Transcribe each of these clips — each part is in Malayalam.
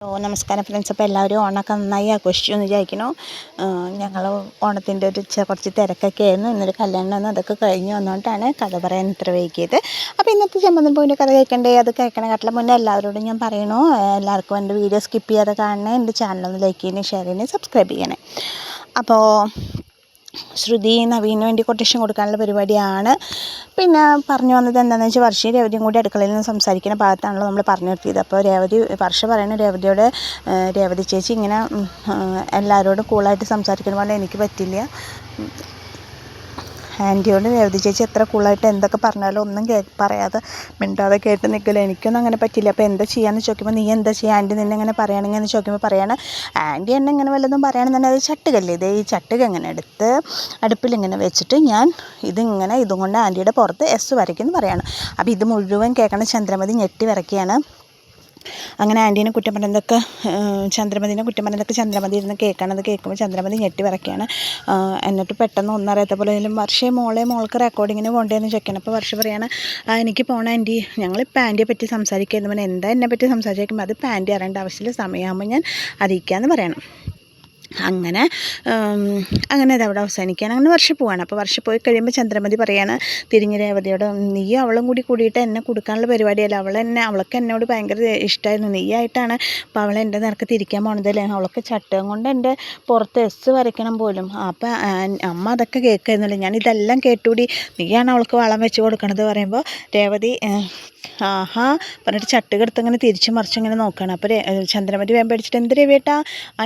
നമസ്കാരം ഫ്രണ്ട്സ്. അപ്പോൾ എല്ലാവരും ഓണമൊക്കെ നന്നായി ആഘോഷിച്ചു എന്ന് വിചാരിക്കുന്നു. ഞങ്ങൾ ഓണത്തിൻ്റെ കുറച്ച് തിരക്കൊക്കെ ആയിരുന്നു. ഇന്നൊരു കല്യാണം വന്നു, അതൊക്കെ കഴിഞ്ഞ് വന്നുകൊണ്ടാണ് കഥ പറയാൻ ഇത്ര വൈകിയത്. അപ്പോൾ ഇന്നത്തെ ചെമ്പന്തൻ പൂവിൻ്റെ കഥ കേൾക്കണ്ടേ? അത് കേൾക്കണേക്കാട്ടിലും മുന്നേ എല്ലാവരോടും ഞാൻ പറയണു, എല്ലാവർക്കും എൻ്റെ വീഡിയോ സ്കിപ്പ് ചെയ്യാതെ കാണണേ, എൻ്റെ ചാനലൊന്ന് ലൈക്ക് ചെയ്യണേ, ഷെയർ ചെയ്യണേ, സബ്സ്ക്രൈബ് ചെയ്യണേ. അപ്പോൾ ശ്രുതി നവീന് വേണ്ടി കൊട്ടേഷൻ കൊടുക്കാനുള്ള പരിപാടിയാണ്. പിന്നെ പറഞ്ഞു വന്നത് എന്താണെന്ന് വെച്ചാൽ, വർഷയും രേവതിയും കൂടി അടുക്കളയിൽ നിന്ന് സംസാരിക്കുന്ന ഭാഗത്താണല്ലോ നമ്മൾ പറഞ്ഞു നിർത്തിയത്. അപ്പോൾ വർഷ പറയുന്ന രേവതിയോട്, രേവതി ചേച്ചി ഇങ്ങനെ എല്ലാവരോടും കൂളായിട്ട് സംസാരിക്കുന്ന പോലെ എനിക്ക് പറ്റില്ല. ആൻറ്റിയോട് രേവതി ചേച്ചി എത്ര കൂളായിട്ട് എന്തൊക്കെ പറഞ്ഞാലും ഒന്നും പറയാതെ മിണ്ടാതെ കേട്ട് നിൽക്കില്ല. എനിക്കൊന്നും അങ്ങനെ പറ്റില്ല. അപ്പോൾ എന്താ ചെയ്യാന്ന് ചോദിക്കുമ്പോൾ, നീ എന്താ ചെയ്യുക ആൻറ്റി നിന്നെ ഇങ്ങനെ പറയുകയാണെങ്കിൽ എന്ന് ചോദിക്കുമ്പോൾ പറയാണ്, ആൻറ്റി എന്നെ ഇങ്ങനെ വല്ലതും പറയുകയാണെന്നുണ്ടെങ്കിൽ അത് ചട്ടുകല്ലേ, ഇതേ ഈ ചട്ടുക ഇങ്ങനെ എടുത്ത് അടുപ്പിലിങ്ങനെ വെച്ചിട്ട് ഞാൻ ഇതും കൊണ്ട് ആൻറ്റിയുടെ പുറത്ത് എസ് വരയ്ക്കുമെന്ന് പറയാണ്. അപ്പോൾ ഇത് മുഴുവൻ കേൾക്കണ ചന്ദ്രമതി ഞെട്ടി വരയ്ക്കുകയാണ്. അങ്ങനെ ആൻറ്റീനെ കുറ്റം പറഞ്ഞതൊക്കെ ചന്ദ്രമതിനെ കുറ്റം പറഞ്ഞതൊക്കെ ചന്ദ്രമതി ഇരുന്ന് കേൾക്കണത് കേൾക്കുമ്പോൾ ചന്ദ്രമതി ഞെട്ടി വരയ്ക്കുകയാണ്. എന്നിട്ട് പെട്ടെന്ന് ഒന്നറിയാത്ത പോലെ മോൾക്ക് റെക്കോർഡിങ്ങിന് പോകേണ്ടതെന്ന് ചോദിക്കണം. അപ്പോൾ വർഷ പറയാണ്, എനിക്ക് പോകണം ആൻറ്റി, ഞങ്ങളിപ്പോൾ ആൻറ്റിയെ പറ്റി സംസാരിക്കുന്നത്. പിന്നെ എന്താ എന്നെ പറ്റി സംസാരിക്കുമ്പോൾ അത് ആൻറ്റി അറിയേണ്ട ആവശ്യമില്ല, സമയമാകുമ്പോൾ ഞാൻ അറിയിക്കാമെന്ന് പറയണം. അങ്ങനെ അതവിടെ അവസാനിക്കുകയാണ്. അങ്ങനെ വർഷം പോവാണ്. അപ്പോൾ വർഷം പോയി കഴിയുമ്പോൾ ചന്ദ്രമതി പറയാണ് തിരിഞ്ഞ് രേവതിയോട്, നീയും അവളും കൂടിയിട്ട് എന്നെ കൊടുക്കാനുള്ള പരിപാടിയല്ല, അവൾക്ക് എന്നോട് ഭയങ്കര ഇഷ്ടമായിരുന്നു, നീയായിട്ടാണ് അപ്പോൾ അവളെ എൻ്റെ നിരക്ക് തിരിക്കാൻ പോണതല്ലേ, അവൾക്ക് ചട്ടം കൊണ്ട് എൻ്റെ പുറത്ത് എസ് വരയ്ക്കണം പോലും. അപ്പോൾ അമ്മ അതൊക്കെ കേൾക്കുന്നില്ല, ഞാൻ ഇതെല്ലാം കേട്ടുകൂടി, നീയാണ് അവൾക്ക് വളം വെച്ച് കൊടുക്കണത് പറയുമ്പോൾ രേവതി ആഹാ പറഞ്ഞിട്ട് ചട്ടുകെടുത്ത് ഇങ്ങനെ തിരിച്ച് മറിച്ചിങ്ങനെ നോക്കുകയാണ്. അപ്പോൾ ചന്ദ്രമതി വേഗം പേടിച്ചിട്ട്, എന്ത് രവിയേട്ടാ,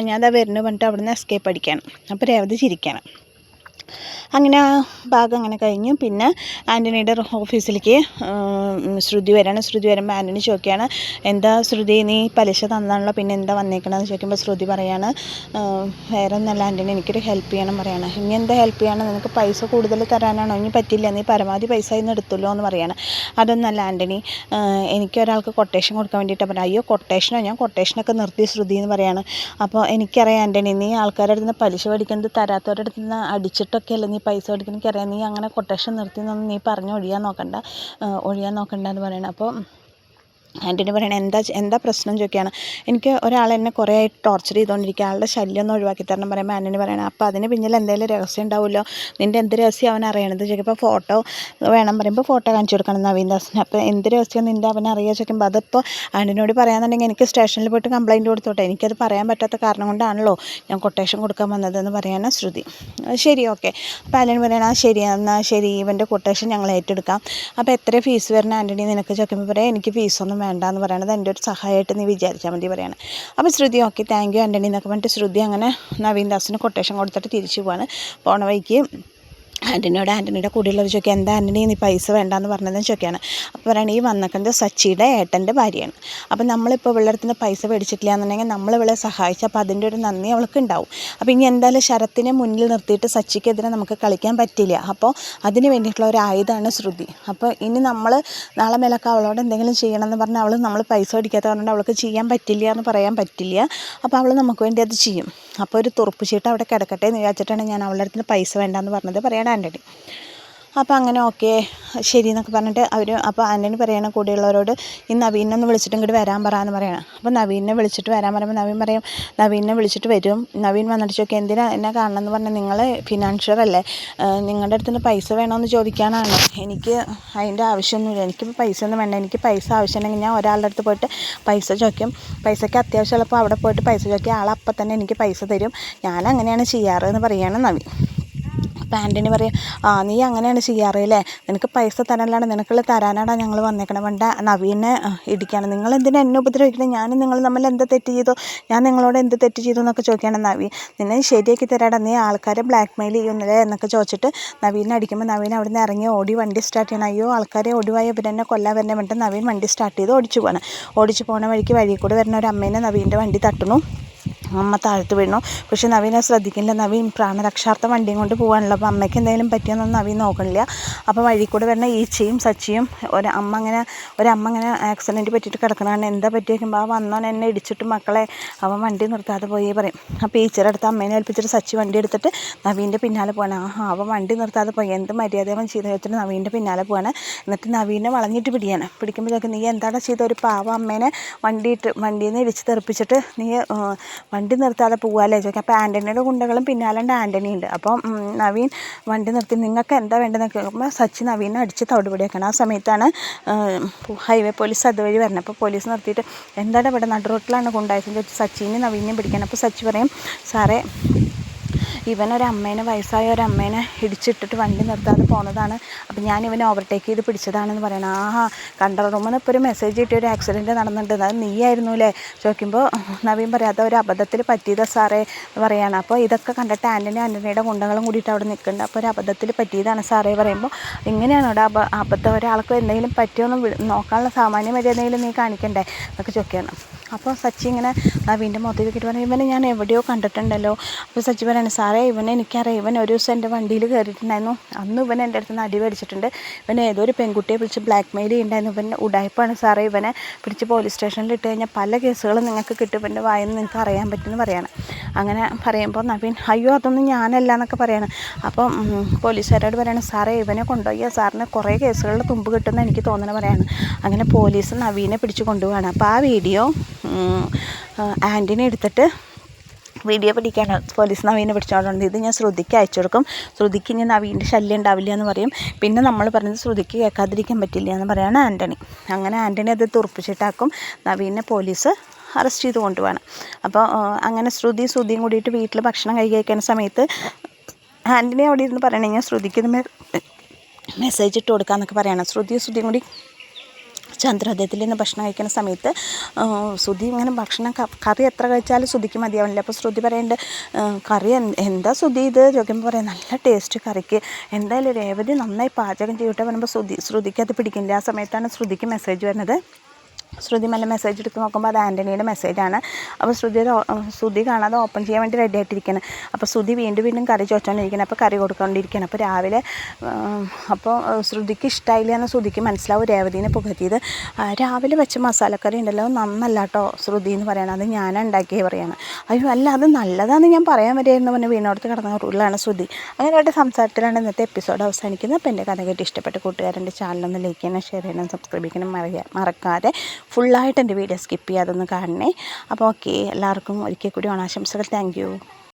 ഞാൻ അതാ വരുന്നു പറഞ്ഞിട്ട് അവിടുന്ന് എസ്കേപ്പ് അടിക്കുകയാണ്. അപ്പോൾ രേവതി ചിരിക്കുകയാണ്. അങ്ങനെ ആ ഭാഗം അങ്ങനെ കഴിഞ്ഞു. പിന്നെ ആൻ്റണിയുടെ ഓഫീസിലേക്ക് ശ്രുതി വരികയാണ്. ശ്രുതി വരുമ്പോൾ ആൻ്റണി ചോദിക്കുകയാണ്, എന്താ ശ്രുതി നീ പലിശ തന്നാണല്ലോ, പിന്നെ എന്താ വന്നേക്കണമെന്ന് ചോദിക്കുമ്പോൾ ശ്രുതി പറയാണ്, വേറെ ഒന്നല്ല ആൻ്റണി, എനിക്കൊരു ഹെൽപ്പ് ചെയ്യണം പറയാണ്. ഇനി എന്താ ഹെൽപ്പ് ചെയ്യണം, നിനക്ക് പൈസ കൂടുതൽ തരാനാണോ, ഇനി പറ്റില്ല, നീ പരമാവധി പൈസ ഇന്ന് എടുത്തല്ലോ എന്ന് പറയാണ്. അതൊന്നല്ല ആൻ്റണി, എനിക്കൊരാൾക്ക് കൊട്ടേഷൻ കൊടുക്കാൻ വേണ്ടിയിട്ട് പറയാം. അയ്യോ കൊട്ടേഷനോ, ഞാൻ കൊട്ടേഷനൊക്കെ നിർത്തി ശ്രുതി എന്ന് പറയാണ്. അപ്പോൾ എനിക്കറിയാം ആൻ്റണി, നീ ആൾക്കാരുടെ അടുത്ത് നിന്ന് പലിശ മേടിക്കുന്നത് തരാത്തവരുടെ അടുത്ത് നിന്ന് അടിച്ചിട്ടൊക്കെ അല്ലേ നീ പൈസ മേടിക്കണം, എനിക്കറിയാം, നീ അങ്ങനെ കൊട്ടേഷൻ നിർത്തിയെന്നൊന്നും നീ പറഞ്ഞ് ഒഴിയാൻ നോക്കണ്ട എന്ന് പറയണം. അപ്പോൾ ആൻ്റണി പറയണേ, എന്താ പ്രശ്നം ചോദിക്കുകയാണ്. എനിക്ക് ഒരാളെന്നെ കുറേ ആയിട്ട് ടോർച്ചർ ചെയ്തുകൊണ്ടിരിക്കുക, ആളുടെ ശല്യം ഒന്ന് ഒഴിവാക്കി തരണം പറയുമ്പോൾ ആൻ്റണി പറയണം, അപ്പോൾ അതിന് പിന്നിൽ എന്തെങ്കിലും രഹസ്യം ഉണ്ടാവുമല്ലോ, നിൻ്റെ എന്ത് രഹസ്യം അവൻ അറിയണത് ചോദിക്കുമ്പോൾ ഫോട്ടോ വേണം പറയുമ്പോൾ ഫോട്ടോ കാണിച്ചു കൊടുക്കണം നവീൻ ദാസിന്. അപ്പോൾ എന്ത് രഹസ്യം നിൻ്റെ അവൻ അറിയാൻ ചോദിക്കുമ്പോൾ, അതിപ്പോൾ ആൻ്റണിയോട് പറയാമെന്നുണ്ടെങ്കിൽ എനിക്ക് സ്റ്റേഷനിൽ പോയിട്ട് കംപ്ലയിൻറ്റ് കൊടുത്തോട്ടെ, എനിക്കത് പറയാൻ പറ്റാത്ത കാരണം കൊണ്ടാണല്ലോ ഞാൻ കൊട്ടേഷൻ കൊടുക്കാൻ വന്നതെന്ന് പറയാനാണ് ശ്രുതി. ശരി ഓക്കെ. അപ്പോൾ ആൻ്റണി പറയണം, ശരി ഇവൻ്റെ കൊട്ടേഷൻ ഞങ്ങൾ ഏറ്റെടുക്കാം. അപ്പോൾ എത്ര ഫീസ് വരണം ആൻ്റണി നിനക്ക് ചോദിക്കുമ്പോൾ പറയാം, എനിക്ക് ഫീസൊന്നും വേണ്ടാന്ന് പറയണത് എൻ്റെ ഒരു സഹായമായിട്ട് നീ വിചാരിച്ചാൽ മതി പറയാണ്. അപ്പോൾ ശ്രുതി ഓക്കെ താങ്ക് യു ആൻ്റണി എന്നൊക്കെ പറഞ്ഞിട്ട് ശ്രുതി അങ്ങനെ നവീൻ ദാസിന് കൊട്ടേഷൻ കൊടുത്തിട്ട് തിരിച്ചു പോണ വഴിക്ക് ആൻ്റണിയുടെ കൂടെയുള്ളവർ ചോദിക്കുക, എന്താ ആൻ്റണി നീ പൈസ വേണ്ടാന്ന് പറഞ്ഞതെന്ന് ചോദിക്കുകയാണ്. അപ്പോൾ പറയുകയാണ്, ഈ വന്നേക്കുന്നത് സച്ചിയുടെ ഏട്ടൻ്റെ ഭാര്യയാണ്. അപ്പോൾ നമ്മളിപ്പോൾ ഇവളുടെ അടുത്ത് നിന്ന് പൈസ മേടിച്ചിട്ടില്ല എന്നുണ്ടെങ്കിൽ നമ്മളിവളെ സഹായിച്ചു, അപ്പോൾ അതിൻ്റെ ഒരു നന്ദി അവൾക്ക് ഉണ്ടാവും. അപ്പോൾ ഇനി എന്തായാലും ശരത്തിനെ മുന്നിൽ നിർത്തിയിട്ട് സച്ചിക്കെതിരെ നമുക്ക് കളിക്കാൻ പറ്റില്ല, അപ്പോൾ അതിന് വേണ്ടിയിട്ടുള്ള ഒരു ആയുധമാണ് ശ്രുതി. അപ്പോൾ ഇനി നമ്മൾ നാളെ മേലൊക്കെ അവളോട് എന്തെങ്കിലും ചെയ്യണമെന്ന് പറഞ്ഞാൽ നമ്മൾ പൈസ മേടിക്കാത്ത പറഞ്ഞാൽ അവൾക്ക് ചെയ്യാൻ പറ്റില്ല എന്ന് പറയാൻ പറ്റില്ല. അപ്പോൾ അവൾ നമുക്ക് വേണ്ടി അത് ചെയ്യും. അപ്പോൾ ഒരു തുറപ്പ് ചീട്ട് അവിടെ കിടക്കട്ടെ എന്ന് വിചാരിച്ചിട്ടാണ് ഞാൻ അവളുടെ അടുത്ത് പൈസ വേണ്ടാന്ന് പറഞ്ഞത് പറയണം ആൻ്റണി. അപ്പോൾ അങ്ങനെ ഓക്കെ ശരി എന്നൊക്കെ പറഞ്ഞിട്ട് അപ്പോൾ ആൻ്റണി പറയണ കൂടെയുള്ളവരോട് ഈ നവീനൊന്ന് വിളിച്ചിട്ട് ഇങ്ങോട്ട് വരാൻ പറയാമെന്ന് പറയണം. അപ്പോൾ നവീനെ വിളിച്ചിട്ട് വരാൻ പറയുമ്പോൾ നവീനെ വിളിച്ചിട്ട് വരും. നവീൻ വന്നിട്ട് ചോദിക്കുക, എന്തിനാ എന്നെ കാണണമെന്ന് പറഞ്ഞാൽ നിങ്ങൾ ഫിനാൻഷ്യർ അല്ലേ, നിങ്ങളുടെ അടുത്ത് നിന്ന് പൈസ വേണമെന്ന് ചോദിക്കാനാണോ? എനിക്ക് അതിൻ്റെ ആവശ്യമൊന്നുമില്ല, എനിക്കിപ്പോൾ പൈസ ഒന്നും വേണ്ട, എനിക്ക് പൈസ ആവശ്യമുണ്ടെങ്കിൽ ഞാൻ ഒരാളുടെ അടുത്ത് പോയിട്ട് പൈസ ചോദിക്കും, പൈസയ്ക്ക് അത്യാവശ്യമുള്ളപ്പോൾ അവിടെ പോയിട്ട് പൈസ ചോദിക്കുക, ആളപ്പം തന്നെ എനിക്ക് പൈസ തരും, ഞാൻ അങ്ങനെയാണ് ചെയ്യാറ് എന്ന് പറയുകയാണ് നവീൻ. അപ്പോൾ ആൻ്റണി പറയും, നീ അങ്ങനെയാണ് ചെയ്യാറ് അല്ലേ, നിനക്ക് പൈസ തരാനാണ് നിനക്കുള്ള തരാനാണ് ഞങ്ങൾ വന്നേക്കണം, വേണ്ട നവീനെ ഇടിക്കുകയാണ്, നിങ്ങൾ എന്തിനാ എന്നെ ഉപദ്രവിക്കുന്നത്, ഞാനും നിങ്ങൾ തമ്മിൽ എന്ത് തെറ്റ് ചെയ്തു, ഞാൻ നിങ്ങളോട് എന്ത് തെറ്റ് ചെയ്തു എന്നൊക്കെ ചോദിക്കുകയാണ് നവീൻ. നിന്നെ ശരിയാക്കി തരാടാ, നീ ആൾക്കാരെ ബ്ലാക്ക് മെയിൽ ചെയ്യുന്നില്ലേ എന്നൊക്കെ ചോദിച്ചിട്ട് നവീനെ അടിക്കുമ്പോൾ നവീൻ അവിടെ നിന്ന് ഇറങ്ങി ഓടി വണ്ടി സ്റ്റാർട്ട് ചെയ്യണം. അയ്യോ ആൾക്കാരെ ഓടിവായ ഇവരെന്നെ കൊല്ലാൻ വരണേ വേണ്ടിട്ട് നവീൻ വണ്ടി സ്റ്റാർട്ട് ചെയ്ത് ഓടിച്ചു പോകണം. ഓടിച്ചു പോകണ വഴി കൂടെ വരുന്ന ഒരു അമ്മേനെ നവീൻ്റെ വണ്ടി തട്ടുന്നു. അമ്മ താഴ്ത്ത് വീണു. പക്ഷെ നവീൻ അത് ശ്രദ്ധിക്കില്ല. നവീൻ പ്രാണരക്ഷാർത്ഥം വണ്ടിയും കൊണ്ട് പോകാനുള്ള അപ്പോൾ അമ്മയ്ക്ക് എന്തെങ്കിലും പറ്റിയെന്നൊന്നും നവീൻ നോക്കണില്ല. അപ്പോൾ വഴി കൂടെ വരുന്ന ഈച്ചയും സച്ചിയും ഒരമ്മ അങ്ങനെ ആക്സിഡൻറ്റ് പറ്റിയിട്ട് കിടക്കണതാണ്. എന്താ പറ്റിയേക്കുമ്പോൾ ആ വന്നോൻ എന്നെ ഇടിച്ചിട്ട് മക്കളെ അവൻ വണ്ടി നിർത്താതെ പോയി പറയും. അപ്പോൾ ഈച്ചയുടെ അടുത്ത് അമ്മേനെ ഏൽപ്പിച്ചിട്ട് സച്ചി വണ്ടി എടുത്തിട്ട് നവീൻ്റെ പിന്നാലെ പോവാണ്. അവൻ വണ്ടി നിർത്താതെ പോയി, എന്ത് മര്യാദ അവൻ ചെയ്ത് വെച്ചിട്ട് നവീൻ്റെ പിന്നാലെ പോവാണ്. എന്നിട്ട് നവീനെ വളഞ്ഞിട്ട് പിടിക്കുമ്പോഴേക്ക് നീ എന്താണ് ചെയ്ത, ഒരു പാവ അമ്മേനെ വണ്ടിയിൽ നിന്ന് ഇടിച്ച് തെറിപ്പിച്ചിട്ട് നീ വണ്ടി നിർത്താതെ പോവാല്ലേ ചോദിക്കാം. അപ്പോൾ ആൻ്റണിയുടെ ഗുണ്ടകളും പിന്നാലുണ്ട്, ആൻ്റണി ഉണ്ട്. അപ്പം നവീൻ വണ്ടി നിർത്തി നിങ്ങൾക്ക് എന്താ വേണ്ടതെന്ന് കേൾക്കുമ്പോൾ സച്ചി നവീനെ അടിച്ച് തവിടുപൊടിയാക്കണം. ആ സമയത്താണ് ഹൈവേ പോലീസ് അതുവഴി വരുന്നത്. അപ്പോൾ പോലീസ് നിർത്തിയിട്ട് എന്താണ് ഇവിടെ നടു റോട്ടിലാണ് കൊണ്ടായെന്ന് ചോദിച്ചു സച്ചിനെ നവീനെയും പിടിക്കണം. അപ്പോൾ സച്ചി പറയും, സാറേ ഇവനൊരമ്മേനെ വയസ്സായ ഒരമ്മേനെ ഇടിച്ചിട്ടിട്ട് വണ്ടി നിർത്താതെ പോകുന്നതാണ്, അപ്പോൾ ഞാൻ ഇവനെ ഓവർടേക്ക് ചെയ്ത് പിടിച്ചതാണെന്ന് പറയണം. കൺട്രോൾ റൂമിൽ നിന്ന് ഇപ്പോൾ ഒരു മെസ്സേജ് കിട്ടിയ ഒരു ആക്സിഡൻറ്റ് നടന്നിട്ടുണ്ട്, അത് നീയായിരുന്നു അല്ലേ ചോദിക്കുമ്പോൾ നവീൻ പറയാത്ത ഒരു അബദ്ധത്തിൽ പറ്റിയതാ സാറേ എന്ന് പറയുകയാണ്. അപ്പോൾ ഇതൊക്കെ കണ്ടിട്ട് ആൻ്റണിയുടെ ഗുണ്ടകളും കൂടിയിട്ട് അവിടെ നിൽക്കുന്നുണ്ട്. അപ്പോൾ ഒരു അബദ്ധത്തിൽ പറ്റിയതാണ് സാറേ പറയുമ്പോൾ, ഇങ്ങനെയാണ് അവിടെ അബദ്ധം, ഒരാൾക്ക് എന്തെങ്കിലും പറ്റിയൊന്നും നോക്കാനുള്ള സാമാന്യ മര്യാദയെങ്കിലും നീ കാണിക്കണ്ടേ എന്നൊക്കെ ചോദിക്കുകയാണ്. അപ്പോൾ സച്ചി ഇങ്ങനെ നവീൻ്റെ മുഖത്ത് നോക്കിയിട്ട് പറഞ്ഞു, ഇവനെ ഞാൻ എവിടെയോ കണ്ടിട്ടുണ്ടല്ലോ. അപ്പോൾ സച്ചി പറയാണ്, സാറേ ഇവനെ എനിക്കറിയാം, ഇവൻ ഒരു ദിവസം എൻ്റെ വണ്ടിയിൽ കയറിയിട്ടുണ്ടായിരുന്നു, അന്ന് ഇവൻ എൻ്റെ അടുത്ത് നിന്ന് അടി മേടിച്ചിട്ടുണ്ട്, ഇവൻ ഏതൊരു പെൺകുട്ടിയെ വിളിച്ച് ബ്ലാക്ക് മെയിൽ ചെയ്യുന്നുണ്ടായിരുന്നു, ഇവൻ ഉടായ്പാണ് സാറേ, ഇവനെ പിടിച്ച് പോലീസ് സ്റ്റേഷനിൽ ഇട്ട് കഴിഞ്ഞാൽ പല കേസുകളും നിങ്ങൾക്ക് കിട്ടും, ഇവൻ്റെ വായെന്ന് നിങ്ങൾക്ക് അറിയാൻ പറ്റുമെന്ന് പറയാണ്. അങ്ങനെ പറയുമ്പോൾ നവീൻ അയ്യോ അതൊന്നും ഞാനല്ല എന്നൊക്കെ പറയാണ്. അപ്പം പോലീസുകാരോട് പറയണം, സാറേ ഇവനെ കൊണ്ടുപോയി സാറിന് കുറേ കേസുകളിൽ തുമ്പ് കിട്ടുമെന്ന് എനിക്ക് തോന്നുന്നത് പറയാണ്. അങ്ങനെ പോലീസ് നവീനെ പിടിച്ച് കൊണ്ടുപോവാണ്. അപ്പോൾ ആ വീഡിയോ ആൻ്റണി എടുത്തിട്ട് വീഡിയോ പിടിക്കാണ് പോലീസ് നവീനെ പിടിച്ചോണ്ടുണ്ട്. ഇത് ഞാൻ ശ്രുതിക്ക് അയച്ചു കൊടുക്കും, ശ്രുതിക്ക് ഇനി നവീൻ്റെ ശല്യം ഉണ്ടാവില്ല എന്ന് പറയും. പിന്നെ നമ്മൾ പറഞ്ഞത് ശ്രുതിക്ക് കേൾക്കാതിരിക്കാൻ പറ്റില്ല എന്ന് പറയാണ് ആൻ്റണി. അങ്ങനെ ആൻ്റണി അത് തുറപ്പിച്ചിട്ടാക്കും, നവീനെ പോലീസ് അറസ്റ്റ് ചെയ്ത് കൊണ്ടുപോകണം. അപ്പോൾ അങ്ങനെ ശ്രുതിയും കൂടിയിട്ട് വീട്ടിൽ ഭക്ഷണം കഴിക്കുന്ന സമയത്ത് ആൻ്റണി അവിടെ ഇരുന്ന് പറയണേ, ഞാൻ ശ്രുതിക്ക് മെസ്സേജ് ഇട്ട് കൊടുക്കാമെന്നൊക്കെ പറയണം. ശ്രുതിയും കൂടി ചന്ദ്രോദയത്തിൽ നിന്ന് ഭക്ഷണം കഴിക്കുന്ന സമയത്ത് ശ്രുതി ഇങ്ങനെ കറി എത്ര കഴിച്ചാലും ശ്രുതിക്ക് മതിയാവില്ല. അപ്പോൾ ശ്രുതി പറയുന്നുണ്ട്, കറി എന്താ ശ്രുതി ഇത് ചോദിക്കുമ്പോൾ പറയാം, നല്ല ടേസ്റ്റ് കറിക്ക്, എന്തായാലും രേവതി നന്നായി പാചകം ചെയ്യട്ടെ പറയുമ്പോൾ ശ്രുതിക്ക് അത് പിടിക്കില്ല. ആ സമയത്താണ് ശ്രുതിക്ക് മെസ്സേജ് വരുന്നത്. ശ്രുതി മെല്ലെ മെസ്സേജ് എടുത്ത് നോക്കുമ്പോൾ അത് ആൻ്റണിയുടെ മെസ്സേജാണ്. അപ്പോൾ ശ്രുതി കാണാതെ ഓപ്പൺ ചെയ്യാൻ വേണ്ടി റെഡി ആയിട്ടിരിക്കുന്നത്. അപ്പോൾ ശ്രുതി വീണ്ടും കറി ചോദിച്ചുകൊണ്ടിരിക്കുന്നത്. അപ്പോൾ കറി കൊടുത്തുകൊണ്ടിരിക്കുകയാണ്. അപ്പോൾ രാവിലെ അപ്പോൾ ശ്രുതിക്ക് ഇഷ്ടമായില്ല എന്ന് ശ്രുതിക്ക് മനസ്സിലാവും രേവതിനെ പുകഴ്ത്തിയത്. രാവിലെ വെച്ച മസാലക്കറി ഉണ്ടല്ലോ നന്നല്ല കേട്ടോ ശ്രുതി എന്ന് പറയണം, അത് ഞാനാണ് ഉണ്ടാക്കിയേ പറയാണ്. അയ്യോ അല്ല അത് നല്ലതാണെന്ന് ഞാൻ പറയാൻ വരികയായിരുന്നു പറഞ്ഞ് വീണോടത്ത് കിടന്ന റൂളിലാണ് ശ്രുതി. അങ്ങനെയായിട്ട് സംസാരത്തിലാണ് ഇന്നത്തെ എപ്പിസോഡ് അവസാനിക്കുന്നത്. അപ്പോൾ എൻ്റെ കഥ കേട്ട് ഇഷ്ടപ്പെട്ട കൂട്ടുകാരൻ്റെ ചാനലൊന്ന് ലൈക്ക് ചെയ്യണം, ഷെയർ ചെയ്യണം, സബ്സ്ക്രൈബ് ചെയ്യണം മറക്കാതെ ഫുള്ളായിട്ട് എൻ്റെ വീഡിയോ സ്കിപ്പ് ചെയ്യാതൊന്ന് കാണണേ. അപ്പോൾ ഓക്കെ, എല്ലാവർക്കും ഒരിക്കൽ കൂടി ഓണാശംസകൾ. Thank you.